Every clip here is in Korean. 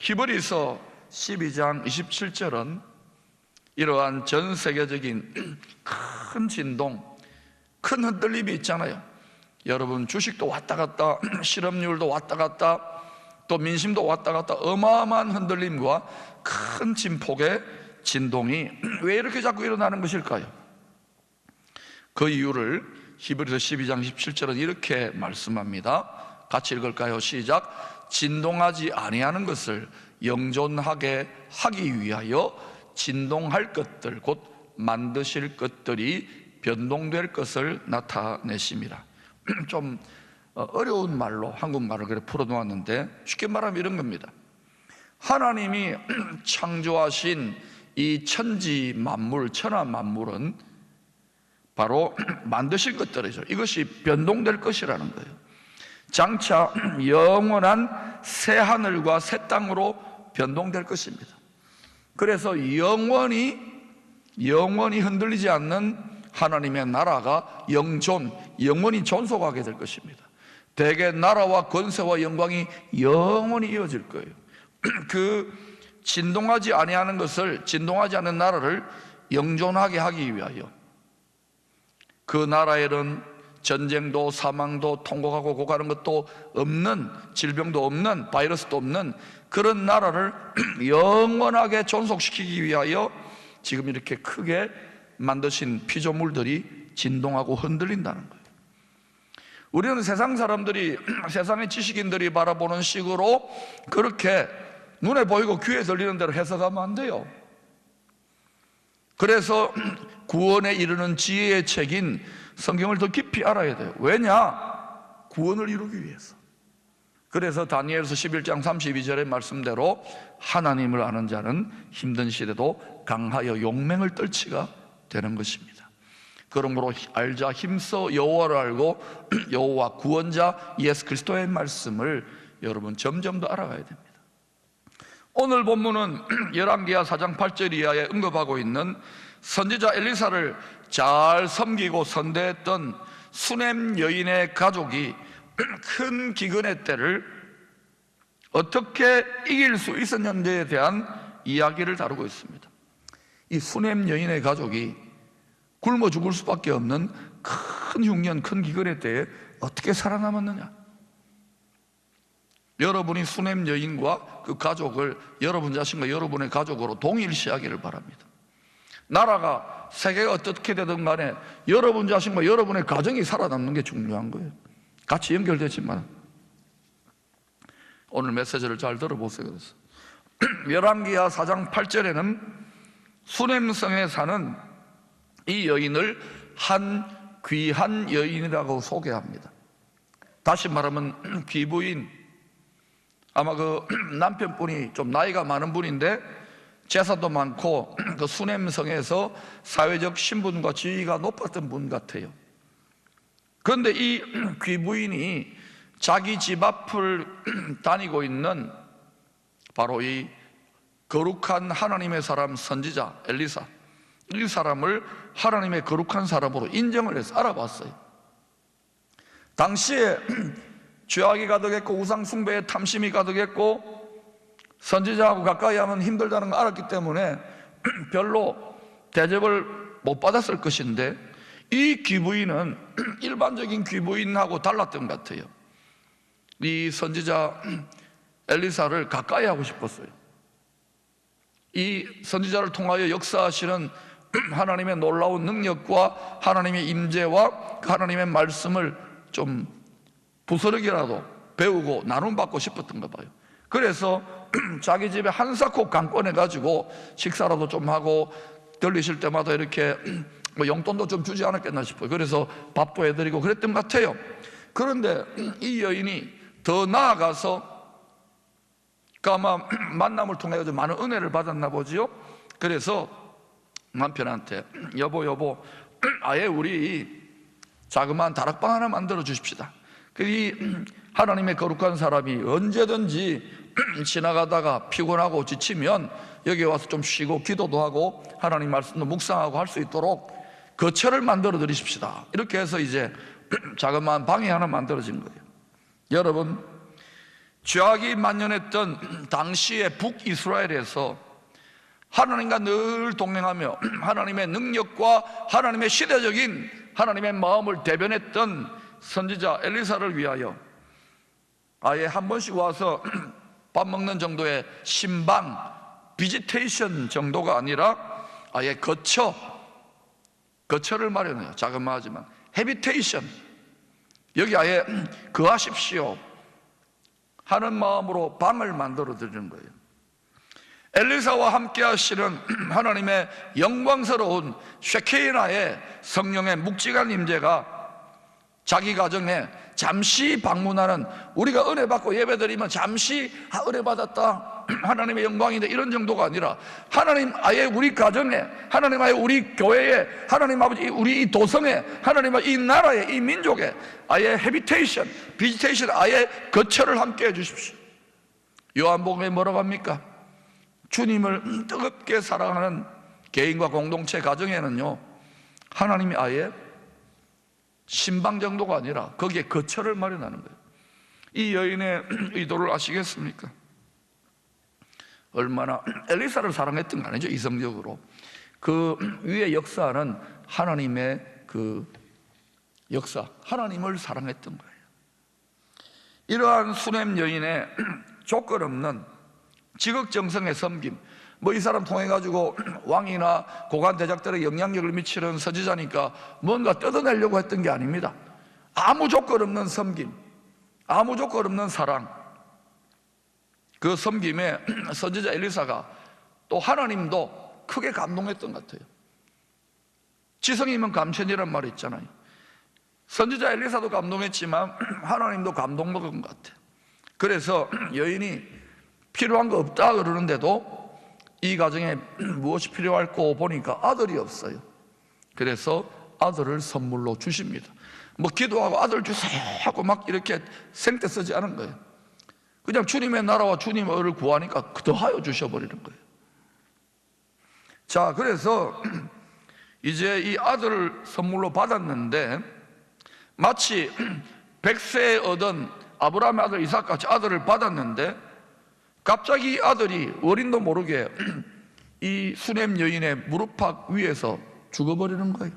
히브리서 12장 27절은 이러한 전 세계적인 큰 진동, 큰 흔들림이 있잖아요. 여러분, 주식도 왔다 갔다, 실업률도 왔다 갔다, 또 민심도 왔다 갔다, 어마어마한 흔들림과 큰 진폭의 진동이 왜 이렇게 자꾸 일어나는 것일까요? 그 이유를 히브리서 12장 17절은 이렇게 말씀합니다. 같이 읽을까요? 시작. 진동하지 아니하는 것을 영존하게 하기 위하여 진동할 것들, 곧 만드실 것들이 변동될 것을 나타내심이라. 좀 어려운 말로 한국말을 그래 풀어놓았는데 쉽게 말하면 이런 겁니다. 하나님이 창조하신 이 천지 만물, 천하 만물은 바로 만드실 것들이죠. 이것이 변동될 것이라는 거예요. 장차 영원한 새 하늘과 새 땅으로 변동될 것입니다. 그래서 영원히 흔들리지 않는 하나님의 나라가 영원히 존속하게 될 것입니다. 대개 나라와 권세와 영광이 영원히 이어질 거예요. 그 진동하지 아니하는 것을, 진동하지 않는 나라를 영존하게 하기 위하여 그 나라에는 전쟁도 사망도 통곡하고 고가는 것도 없는, 질병도 없는, 바이러스도 없는 그런 나라를 영원하게 존속시키기 위하여 지금 이렇게 크게 만드신 피조물들이 진동하고 흔들린다는 거예요. 우리는 세상 사람들이, 세상의 지식인들이 바라보는 식으로 그렇게 눈에 보이고 귀에 들리는 대로 해석하면 안 돼요. 그래서 구원에 이르는 지혜의 책인 성경을 더 깊이 알아야 돼요. 왜냐? 구원을 이루기 위해서. 그래서 다니엘서 11장 32절의 말씀대로 하나님을 아는 자는 힘든 시대도 강하여 용맹을 떨치가 되는 것입니다. 그러므로 알자 힘써 여호와를 알고 여호와 구원자 예수 그리스도의 말씀을 여러분 점점 더 알아가야 됩니다. 오늘 본문은 열왕기하 4장 8절 이하에 언급하고 있는 선지자 엘리사를 잘 섬기고 선대했던 수넴 여인의 가족이 큰 기근의 때를 어떻게 이길 수 있었는지에 대한 이야기를 다루고 있습니다. 이 수넴 여인의 가족이 굶어 죽을 수밖에 없는 큰 흉년, 큰 기근의 때에 어떻게 살아남았느냐? 여러분이 수넴 여인과 그 가족을 여러분 자신과 여러분의 가족으로 동일시하기를 바랍니다. 나라가, 세계가 어떻게 되든 간에 여러분 자신과 여러분의 가정이 살아남는 게 중요한 거예요. 같이 연결되지만 오늘 메시지를 잘 들어보세요. 그래서 열왕기하 4장 8절에는 수넴성에 사는 이 여인을 한 귀한 여인이라고 소개합니다. 다시 말하면 귀부인, 아마 그 남편분이 좀 나이가 많은 분인데 재산도 많고 그 수넴성에서 사회적 신분과 지위가 높았던 분 같아요. 그런데 이 귀부인이 자기 집 앞을 다니고 있는 바로 이 거룩한 하나님의 사람 선지자 엘리사, 이 사람을 하나님의 거룩한 사람으로 인정을 해서 알아봤어요. 당시에 죄악이 가득했고 우상 숭배에 탐심이 가득했고 선지자하고 가까이 하면 힘들다는 걸 알았기 때문에 별로 대접을 못 받았을 것인데 이 귀부인은 일반적인 귀부인하고 달랐던 것 같아요. 이 선지자 엘리사를 가까이 하고 싶었어요. 이 선지자를 통하여 역사하시는 하나님의 놀라운 능력과 하나님의 임재와 하나님의 말씀을 좀 부스러기라도 배우고 나눔받고 싶었던가 봐요. 그래서 자기 집에 한사코 강권해가지고 식사라도 좀 하고 들리실 때마다 이렇게 뭐 용돈도 좀 주지 않았겠나 싶어요. 그래서 밥도 해드리고 그랬던 것 같아요. 그런데 이 여인이 더 나아가서 아마 만남을 통해 많은 은혜를 받았나 보지요. 그래서 남편한테 여보 아예 우리 자그마한 다락방 하나 만들어 주십시다. 이 하나님의 거룩한 사람이 언제든지 지나가다가 피곤하고 지치면 여기 와서 좀 쉬고 기도도 하고 하나님 말씀도 묵상하고 할 수 있도록 거처를 만들어 드리십시다. 이렇게 해서 이제 자그마한 방이 하나 만들어진 거예요. 여러분, 죄악이 만연했던 당시의 북이스라엘에서 하나님과 늘 동행하며 하나님의 능력과 하나님의 시대적인 하나님의 마음을 대변했던 선지자 엘리사를 위하여 아예 한 번씩 와서 밥 먹는 정도의 신방, 비지테이션 정도가 아니라 아예 거처를 마련해요. 자그마하지만 헤비테이션, 여기 아예 거하십시오 하는 마음으로 방을 만들어 드리는 거예요. 엘리사와 함께 하시는 하나님의 영광스러운 쉐케이나의 성령의 묵직한 임재가 자기 가정에 잠시 방문하는, 우리가 은혜 받고 예배드리면 잠시 은혜 받았다, 하나님의 영광인데 이런 정도가 아니라 하나님 아예 우리 가정에, 하나님 아예 우리 교회에, 하나님 아버지 우리 이 도성에, 하나님 이 나라에, 이 민족에 아예 헤비테이션, 비지테이션, 아예 거처를 함께 해주십시오. 요한복음에 뭐라고 합니까? 주님을 뜨겁게 사랑하는 개인과 공동체 가정에는요, 하나님이 아예 신방 정도가 아니라 거기에 거처를 마련하는 거예요. 이 여인의 의도를 아시겠습니까? 얼마나 엘리사를 사랑했던 거 아니죠, 이성적으로. 그 위의 역사는 하나님의 그 역사, 하나님을 사랑했던 거예요. 이러한 수냄 여인의 조건 없는 지극정성의 섬김, 뭐 이 사람 통해 가지고 왕이나 고관 대작들의 영향력을 미치는 선지자니까 뭔가 뜯어내려고 했던 게 아닙니다. 아무 조건 없는 섬김, 아무 조건 없는 사랑, 그 섬김에 선지자 엘리사가 또 하나님도 크게 감동했던 것 같아요. 지성이면 감천이란 말이 있잖아요. 선지자 엘리사도 감동했지만 하나님도 감동 먹은 것 같아요. 그래서 여인이 필요한 거 없다 그러는데도 이 가정에 무엇이 필요할까 보니까 아들이 없어요. 그래서 아들을 선물로 주십니다. 뭐 기도하고 아들 주세요 하고 막 이렇게 생떼 쓰지 않은 거예요. 그냥 주님의 나라와 주님을 구하니까 더하여 주셔버리는 거예요. 자, 그래서 이제 이 아들을 선물로 받았는데 마치 100세에 얻은 아브라함의 아들 이삭같이 아들을 받았는데 갑자기 아들이 어린도 모르게 이 수냄 여인의 무릎팍 위에서 죽어버리는 거예요.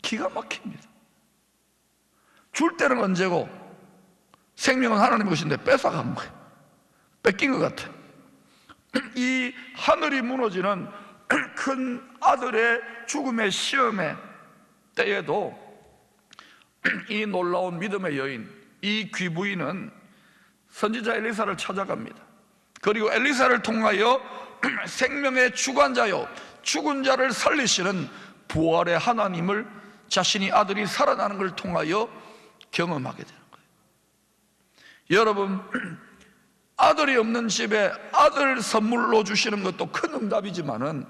기가 막힙니다. 줄 때는 언제고 생명은 하나님의 것인데 뺏어간 거예요. 뺏긴 것 같아요. 이 하늘이 무너지는 큰 아들의 죽음의 시험의 때에도 이 놀라운 믿음의 여인, 이 귀부인은 선지자 엘리사를 찾아갑니다. 그리고 엘리사를 통하여 생명의 주관자요, 죽은 자를 살리시는 부활의 하나님을 자신이 아들이 살아나는 걸 통하여 경험하게 되는 거예요. 여러분, 아들이 없는 집에 아들 선물로 주시는 것도 큰 응답이지만은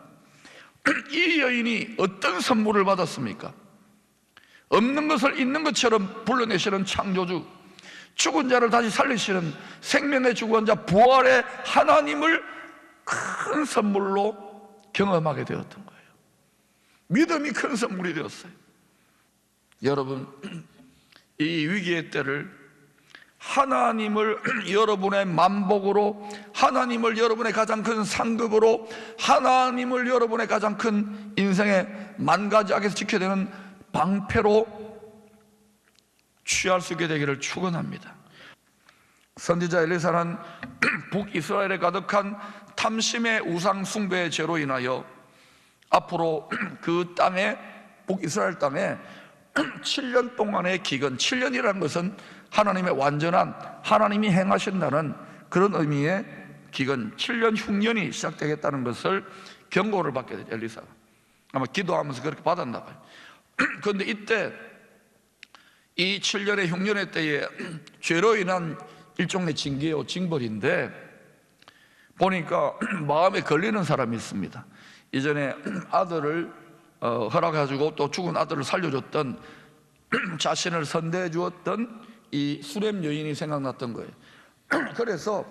이 여인이 어떤 선물을 받았습니까? 없는 것을 있는 것처럼 불러내시는 창조주, 죽은 자를 다시 살리시는 생명의 주관자 부활의 하나님을 큰 선물로 경험하게 되었던 거예요. 믿음이 큰 선물이 되었어요. 여러분, 이 위기의 때를 하나님을 여러분의 만복으로, 하나님을 여러분의 가장 큰 상급으로, 하나님을 여러분의 가장 큰 인생의 만가지 악에서 지켜야 되는 방패로 취할 수 있게 되기를 축원합니다. 선지자 엘리사는 북이스라엘에 가득한 탐심의 우상 숭배의 죄로 인하여 앞으로 그 땅에, 북이스라엘 땅에 7년 동안의 기근, 7년이라는 것은 하나님의 완전한, 하나님이 행하신다는 그런 의미의 기근, 7년 흉년이 시작되겠다는 것을 경고를 받게 되죠. 엘리사가 아마 기도하면서 그렇게 받았나 봐요. 그런데 이때 이 7년의 흉년의 때에 죄로 인한 일종의 징계요, 징벌인데 보니까 마음에 걸리는 사람이 있습니다. 이전에 아들을 허락해주고 또 죽은 아들을 살려줬던, 자신을 선대해 주었던 이 수렘 여인이 생각났던 거예요. 그래서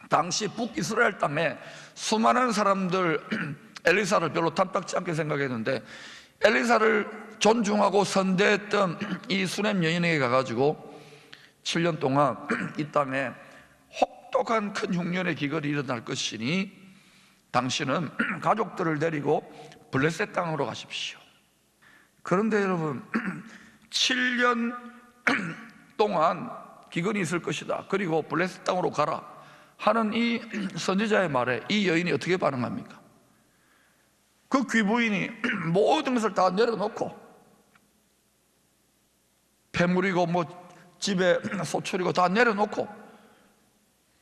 당시 북이스라엘 땅에 수많은 사람들 엘리사를 별로 탐탁지 않게 생각했는데 엘리사를 존중하고 선대했던 이 수냄 여인에게 가가지고 7년 동안 이 땅에 혹독한 큰 흉년의 기근이 일어날 것이니 당신은 가족들을 데리고 블레셋 땅으로 가십시오. 그런데 여러분 7년 동안 기근이 있을 것이다, 그리고 블레셋 땅으로 가라 하는 이 선지자의 말에 이 여인이 어떻게 반응합니까? 그 귀부인이 모든 것을 다 내려놓고 폐물이고 뭐 집에 소출이고 다 내려놓고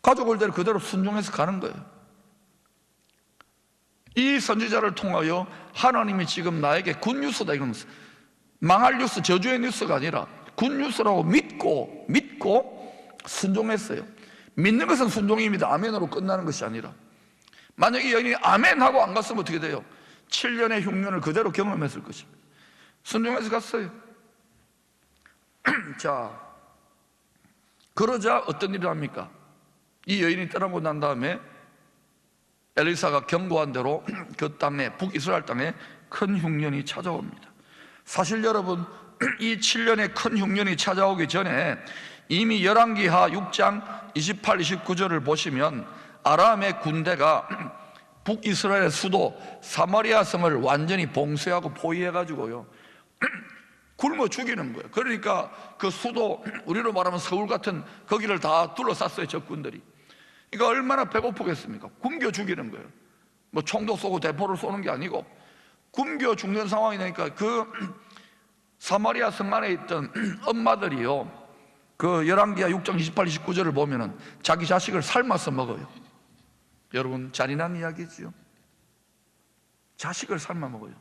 가족을 데리고 그대로 순종해서 가는 거예요. 이 선지자를 통하여 하나님이 지금 나에게 굿뉴스다, 이런 망할 뉴스, 저주의 뉴스가 아니라 굿뉴스라고 믿고 순종했어요. 믿는 것은 순종입니다. 아멘으로 끝나는 것이 아니라, 만약에 여인이 아멘하고 안 갔으면 어떻게 돼요? 7년의 흉년을 그대로 경험했을 것입니다. 순종해서 갔어요. 자, 그러자 어떤 일을 합니까? 이 여인이 떠나고 난 다음에 엘리사가 경고한 대로 그 땅에, 북이스라엘 땅에 큰 흉년이 찾아옵니다. 사실 여러분, 이 7년의 큰 흉년이 찾아오기 전에 이미 열왕기하 6장 28, 29절을 보시면 아람의 군대가 북이스라엘의 수도 사마리아 성을 완전히 봉쇄하고 포위해가지고요 굶어 죽이는 거예요. 그러니까 그 수도, 우리로 말하면 서울 같은 거기를 다 둘러쌌어요, 적군들이. 그러니까 얼마나 배고프겠습니까? 굶겨 죽이는 거예요. 뭐 총도 쏘고 대포를 쏘는 게 아니고 굶겨 죽는 상황이 되니까 그 사마리아 성 안에 있던 엄마들이요, 그 열왕기하 6장 28, 29절을 보면은 자기 자식을 삶아서 먹어요. 여러분, 잔인한 이야기지요. 자식을 삶아 먹어요.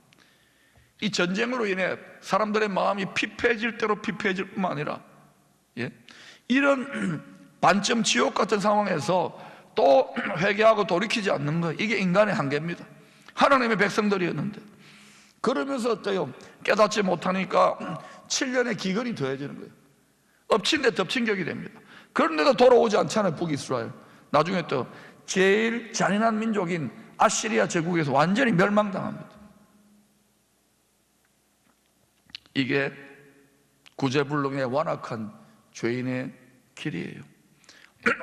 이 전쟁으로 인해 사람들의 마음이 피폐해질 대로 피폐해질 뿐만 아니라, 이런 반점 지옥 같은 상황에서 또 회개하고 돌이키지 않는 거, 이게 인간의 한계입니다. 하나님의 백성들이었는데 그러면서 어때요? 깨닫지 못하니까 7년의 기근이 더해지는 거예요. 엎친 데 덮친 격이 됩니다. 그런데도 돌아오지 않잖아요, 북이스라엘. 나중에 또 제일 잔인한 민족인 아시리아 제국에서 완전히 멸망당합니다. 이게 구제불능의 완악한 죄인의 길이에요.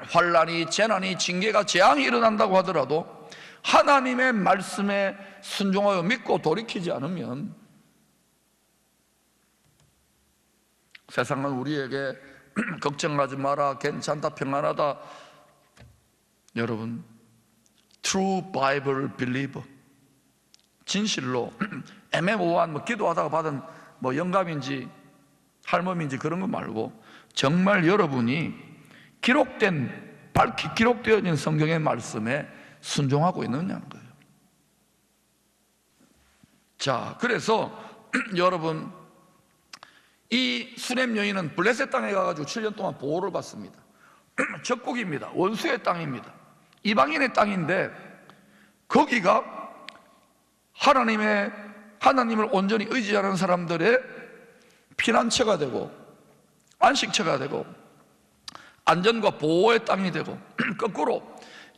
환난이, 재난이, 징계가, 재앙이 일어난다고 하더라도 하나님의 말씀에 순종하여 믿고 돌이키지 않으면 세상은 우리에게 걱정하지 마라, 괜찮다, 평안하다. 여러분, True Bible Believer, 진실로 애매모호한 뭐 기도하다가 받은 뭐 영감인지 할멈인지 그런 거 말고 정말 여러분이 밝히 기록되어진 성경의 말씀에 순종하고 있느냐는 거예요. 자, 그래서 여러분, 이 수넴 여인은 블레셋 땅에 가가지고 7년 동안 보호를 받습니다. 적국입니다. 원수의 땅입니다. 이방인의 땅인데 거기가 하나님을 온전히 의지하는 사람들의 피난처가 되고 안식처가 되고 안전과 보호의 땅이 되고, 거꾸로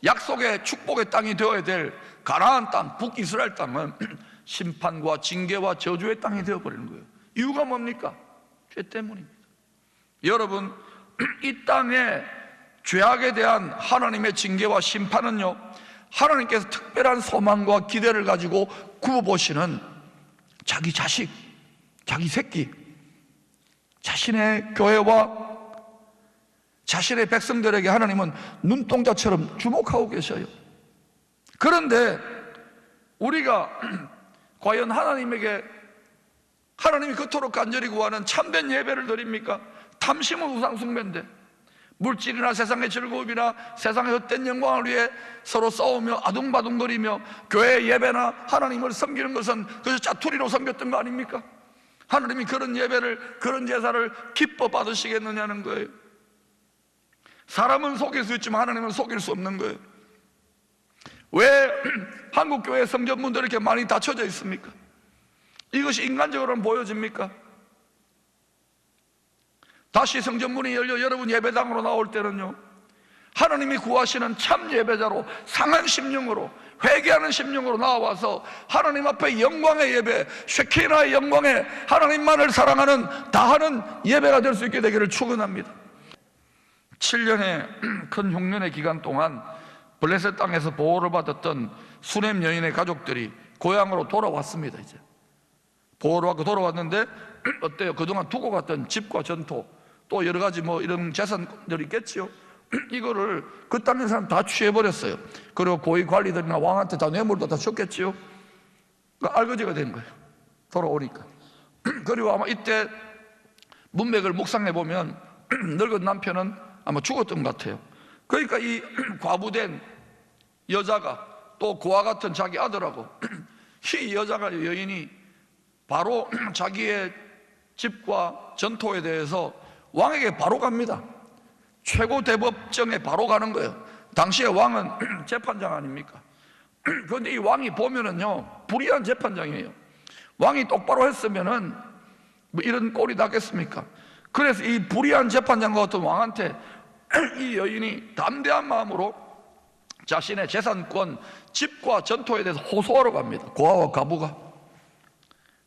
약속의 축복의 땅이 되어야 될 가나안 땅, 북이스라엘 땅은 심판과 징계와 저주의 땅이 되어버리는 거예요. 이유가 뭡니까? 죄 때문입니다. 여러분, 이 땅에 죄악에 대한 하나님의 징계와 심판은요, 하나님께서 특별한 소망과 기대를 가지고 구워보시는 자기 자식, 자기 새끼, 자신의 교회와 자신의 백성들에게 하나님은 눈동자처럼 주목하고 계셔요. 그런데 우리가 과연 하나님이 그토록 간절히 구하는 참된 예배를 드립니까? 탐심은 우상 숭배인데, 물질이나 세상의 즐거움이나 세상의 헛된 영광을 위해 서로 싸우며 아둥바둥거리며 교회 예배나 하나님을 섬기는 것은 그저 짜투리로 섬겼던 거 아닙니까? 하나님이 그런 예배를, 그런 제사를 기뻐 받으시겠느냐는 거예요. 사람은 속일 수 있지만 하나님은 속일 수 없는 거예요. 왜 한국교회 성전문들이 이렇게 많이 닫혀져 있습니까? 이것이 인간적으로는 보여집니까? 다시 성전문이 열려 여러분 예배당으로 나올 때는요, 하나님이 구하시는 참 예배자로, 상한 심령으로, 회개하는 심령으로 나와서 하나님 앞에 영광의 예배, 쉐키나의 영광에 하나님만을 사랑하는, 다하는 예배가 될 수 있게 되기를 축원합니다. 7년의 큰 흉년의 기간 동안 블레셋 땅에서 보호를 받았던 수넴 여인의 가족들이 고향으로 돌아왔습니다. 이제 보호를 받고 돌아왔는데 어때요? 그동안 두고 갔던 집과 전토, 또 여러 가지 뭐 이런 재산들이 있겠지요. 이거를 그 땅의 사람 다 취해버렸어요. 그리고 고위 관리들이나 왕한테 다 뇌물도 다 줬겠지요. 그러니까 알거지가 된 거예요, 돌아오니까. 그리고 아마 이때 문맥을 묵상해 보면 늙은 남편은 아마 죽었던 것 같아요. 그러니까 이 과부된 여자가 또 그와 같은 자기 아들하고 이 여자가, 여인이 바로 자기의 집과 전토에 대해서 왕에게 바로 갑니다. 최고 대법정에 바로 가는 거예요. 당시에 왕은 재판장 아닙니까? 그런데 이 왕이 보면은요, 불의한 재판장이에요. 왕이 똑바로 했으면은 뭐 이런 꼴이 나겠습니까? 그래서 이 불의한 재판장과 같은 왕한테 이 여인이 담대한 마음으로 자신의 재산권, 집과 전토에 대해서 호소하러 갑니다. 고아와 과부가.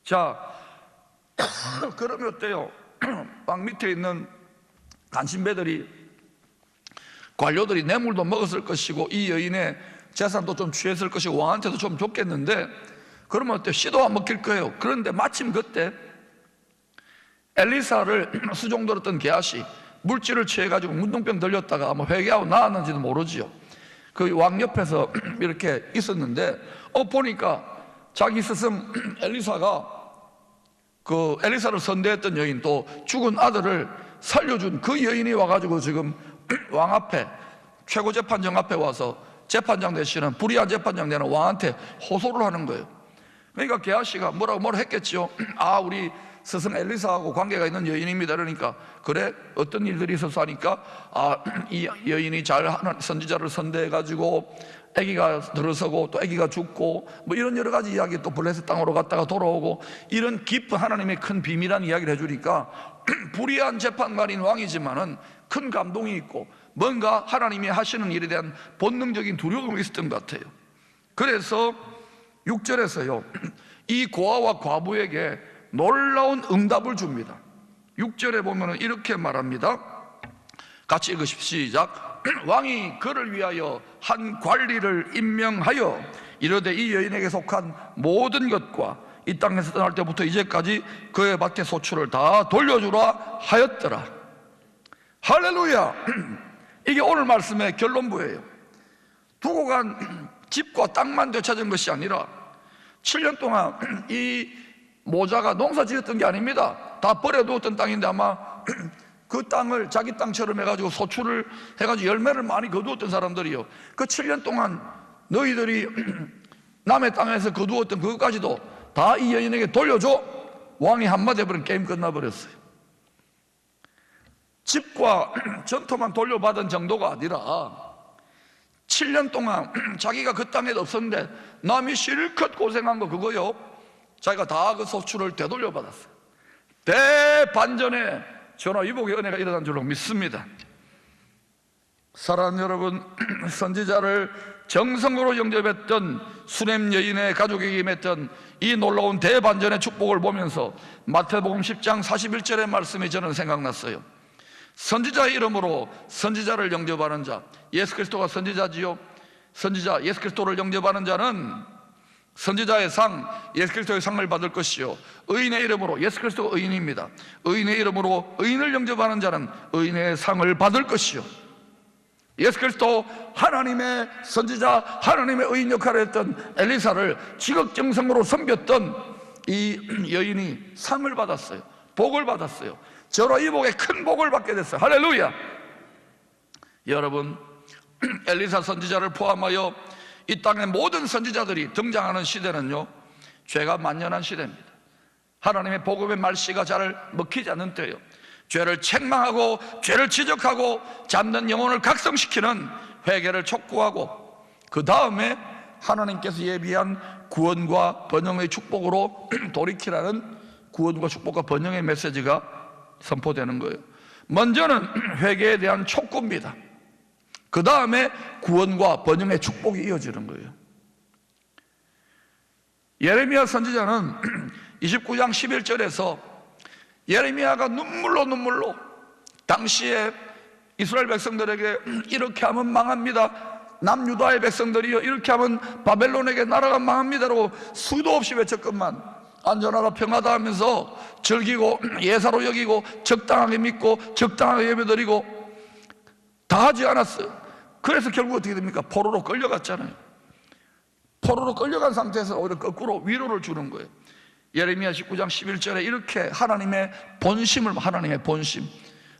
자, 그러면 어때요? 왕 밑에 있는 간신배들이, 관료들이 뇌물도 먹었을 것이고 이 여인의 재산도 좀 취했을 것이고 왕한테도 좀 줬겠는데, 그러면 어때요? 씨도 안 먹힐 거예요. 그런데 마침 그때 엘리사를 수종들었던 게하시, 물질을 취해가지고 문둥병 들렸다가 아마 회개하고 나았는지도 모르지요. 그 왕 옆에서 이렇게 있었는데 보니까 자기 스승 엘리사가 그 엘리사를 선대했던 여인, 또 죽은 아들을 살려준 그 여인이 와가지고 지금 왕 앞에, 최고재판장 앞에 와서 재판장 되시는, 불의한 재판장 되는 왕한테 호소를 하는 거예요. 그러니까 게하시가 뭐라 했겠지요. 아, 우리 스승 엘리사하고 관계가 있는 여인입니다. 그러니까 그래, 어떤 일들이 있어서 하니까 이 여인이 잘 선지자를 선대해가지고 아기가 들어서고 또 아기가 죽고 뭐 이런 여러 가지 이야기, 또 블레셋 땅으로 갔다가 돌아오고, 이런 깊은 하나님의 큰 비밀한 이야기를 해주니까 불의한 재판관인 왕이지만은 큰 감동이 있고 뭔가 하나님이 하시는 일에 대한 본능적인 두려움이 있었던 것 같아요. 그래서 6절에서요, 이 고아와 과부에게 놀라운 응답을 줍니다. 6절에 보면 이렇게 말합니다. 같이 읽으십시오. 시작. 왕이 그를 위하여 한 관리를 임명하여 이르되 이 여인에게 속한 모든 것과 이 땅에서 떠날 때부터 이제까지 그의 밭의 소출을 다 돌려주라 하였더라. 할렐루야. 이게 오늘 말씀의 결론부예요. 두고 간 집과 땅만 되찾은 것이 아니라 7년 동안 이 모자가 농사 지었던 게 아닙니다. 다 버려두었던 땅인데 아마 그 땅을 자기 땅처럼 해가지고 소출을 해가지고 열매를 많이 거두었던 사람들이요, 그 7년 동안 너희들이 남의 땅에서 거두었던 그것까지도 다 이 여인에게 돌려줘. 왕이 한마디 해버리면 게임 끝나버렸어요. 집과 전토만 돌려받은 정도가 아니라 7년 동안 자기가 그 땅에 없었는데 남이 실컷 고생한 거 그거요, 자기가 다 그 소출을 되돌려받았어요. 대반전의 전화위복의 은혜가 일어난 줄로 믿습니다. 사랑하는 여러분, 선지자를 정성으로 영접했던 수넴 여인의 가족에게 임했던 이 놀라운 대반전의 축복을 보면서 마태복음 10장 41절의 말씀이 저는 생각났어요. 선지자의 이름으로 선지자를 영접하는 자, 예수 그리스도가 선지자지요. 선지자 예수 그리스도를 영접하는 자는 선지자의 상, 예수 그리스도의 상을 받을 것이요, 의인의 이름으로, 예수 그리스도가 의인입니다, 의인의 이름으로 의인을 영접하는 자는 의인의 상을 받을 것이요. 예수 그리스도 하나님의 선지자, 하나님의 의인 역할을 했던 엘리사를 지극정성으로 섬겼던 이 여인이 상을 받았어요. 복을 받았어요. 절호이복의 큰 복을 받게 됐어요. 할렐루야. 여러분, 엘리사 선지자를 포함하여 이 땅의 모든 선지자들이 등장하는 시대는요, 죄가 만연한 시대입니다. 하나님의 복음의 말씨가 잘 먹히지 않는 때예요. 죄를 책망하고 죄를 지적하고 잠든 영혼을 각성시키는 회개를 촉구하고, 그 다음에 하나님께서 예비한 구원과 번영의 축복으로 돌이키라는 구원과 축복과 번영의 메시지가 선포되는 거예요. 먼저는 회개에 대한 촉구입니다. 그 다음에 구원과 번영의 축복이 이어지는 거예요. 예레미야 선지자는 29장 11절에서 예레미야가 눈물로 당시에 이스라엘 백성들에게 이렇게 하면 망합니다, 남유다의 백성들이요 이렇게 하면 바벨론에게 나라가 망합니다라고 수도 없이 외쳤건만 안전하다 평화다 하면서 즐기고 예사로 여기고 적당하게 믿고 적당하게 예배드리고 다 하지 않았어요. 그래서 결국 어떻게 됩니까? 포로로 끌려갔잖아요. 포로로 끌려간 상태에서 오히려 거꾸로 위로를 주는 거예요. 예레미야 19장 11절에 이렇게 하나님의 본심을, 하나님의 본심,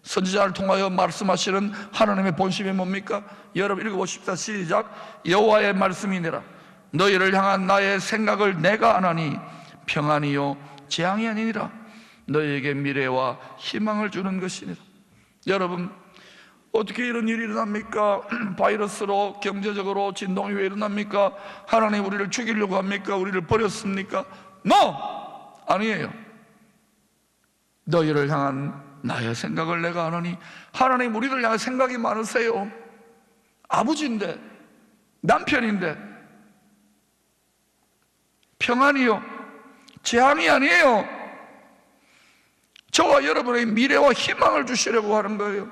선지자를 통하여 말씀하시는 하나님의 본심이 뭡니까? 여러분 읽어보십시다. 시작. 여호와의 말씀이니라. 너희를 향한 나의 생각을 내가 아나니 평안이요 재앙이 아니니라. 너희에게 미래와 희망을 주는 것이니라. 여러분 어떻게 이런 일이 일어납니까? 바이러스로 경제적으로 진동이 왜 일어납니까? 하나님 우리를 죽이려고 합니까? 우리를 버렸습니까? No! 아니에요. 너희를 향한 나의 생각을 내가 아나니, 하나님 우리를 향한 생각이 많으세요. 아버지인데, 남편인데, 평안이요 재앙이 아니에요. 저와 여러분의 미래와 희망을 주시려고 하는 거예요.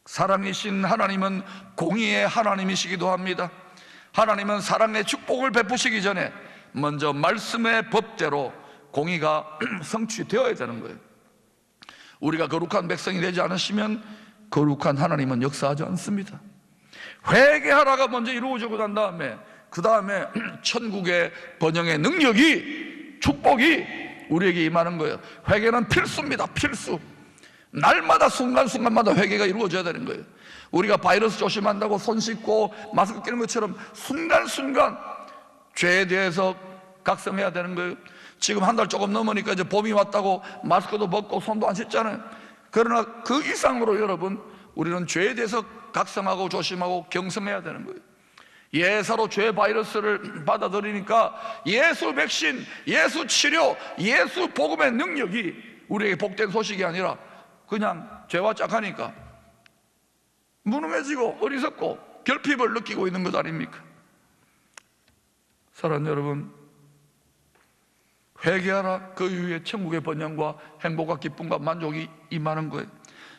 사랑이신 하나님은 공의의 하나님이시기도 합니다. 하나님은 사랑의 축복을 베푸시기 전에 먼저 말씀의 법대로 공의가 성취되어야 되는 거예요. 우리가 거룩한 백성이 되지 않으시면 거룩한 하나님은 역사하지 않습니다. 회개하라가 먼저 이루어지고 난 다음에 그 다음에 천국의 번영의 능력이, 축복이 우리에게 임하는 거예요. 회개는 필수입니다. 필수. 날마다 순간순간마다 회개가 이루어져야 되는 거예요. 우리가 바이러스 조심한다고 손 씻고 마스크 끼는 것처럼 순간순간 죄에 대해서 각성해야 되는 거예요. 지금 한 달 조금 넘으니까 이제 봄이 왔다고 마스크도 벗고 손도 안 씻잖아요. 그러나 그 이상으로 여러분 우리는 죄에 대해서 각성하고 조심하고 경성해야 되는 거예요. 예사로 죄 바이러스를 받아들이니까 예수 백신, 예수 치료, 예수 복음의 능력이 우리에게 복된 소식이 아니라 그냥 죄와 짝하니까 무능해지고 어리석고 결핍을 느끼고 있는 것 아닙니까? 사랑하는 여러분, 회개하라. 그 이후에 천국의 번영과 행복과 기쁨과 만족이 임하는 거예요.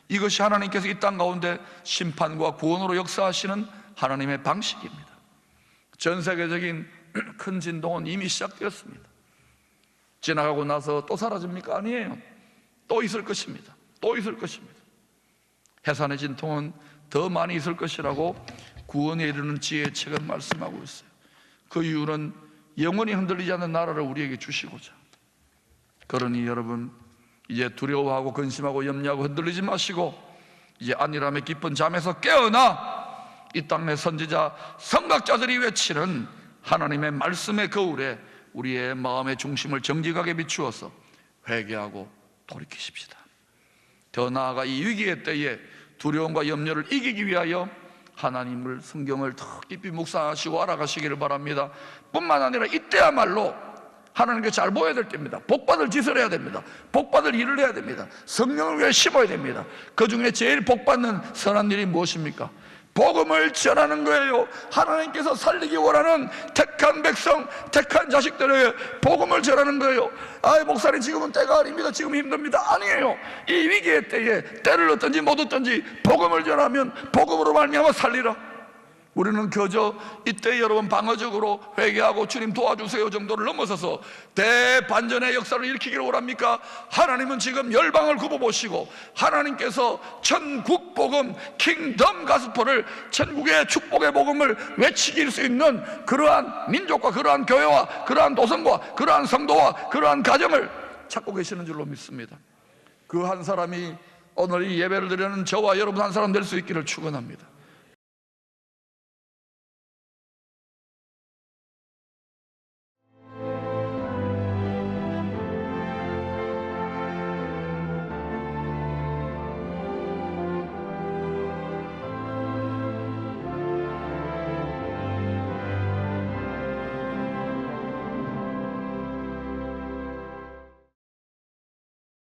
이것이 하나님께서 이 땅 가운데 심판과 구원으로 역사하시는 하나님의 방식입니다. 전 세계적인 큰 진동은 이미 시작되었습니다. 지나가고 나서 또 사라집니까? 아니에요. 또 있을 것입니다. 또 있을 것입니다. 해산의 진통은 더 많이 있을 것이라고 구원에 이르는 지혜의 책은 말씀하고 있어요. 그 이유는 영원히 흔들리지 않는 나라를 우리에게 주시고자. 그러니 여러분 이제 두려워하고 근심하고 염려하고 흔들리지 마시고 이제 안일함의 깊은 잠에서 깨어나 이 땅의 선지자 선각자들이 외치는 하나님의 말씀의 거울에 우리의 마음의 중심을 정직하게 비추어서 회개하고 돌이키십시다. 더 나아가 이 위기의 때에 두려움과 염려를 이기기 위하여 하나님을, 성경을 더 깊이 묵상하시고 알아가시기를 바랍니다. 뿐만 아니라 이때야말로 하나님께 잘 보여야 될 때입니다. 복받을 짓을 해야 됩니다. 복받을 일을 해야 됩니다. 성령을 위해 심어야 됩니다. 그 중에 제일 복받는 선한 일이 무엇입니까? 복음을 전하는 거예요. 하나님께서 살리기 원하는 택한 백성, 택한 자식들에게 복음을 전하는 거예요. 아, 목사님 지금은 때가 아닙니다. 지금 힘듭니다. 아니에요. 이 위기의 때에 때를 얻든지 못 얻든지 복음을 전하면 복음으로 말미암아 살리라. 우리는 그저 이때 여러분 방어적으로 회개하고 주님 도와주세요 정도를 넘어서서 대반전의 역사를 일으키기를 원합니까? 하나님은 지금 열방을 굽어보시고 하나님께서 천국 복음, 킹덤 가스펠을, 천국의 축복의 복음을 외치길 수 있는 그러한 민족과 그러한 교회와 그러한 도성과 그러한 성도와 그러한 가정을 찾고 계시는 줄로 믿습니다. 그 한 사람이 오늘 이 예배를 드리는 저와 여러분 한 사람 될 수 있기를 축원합니다.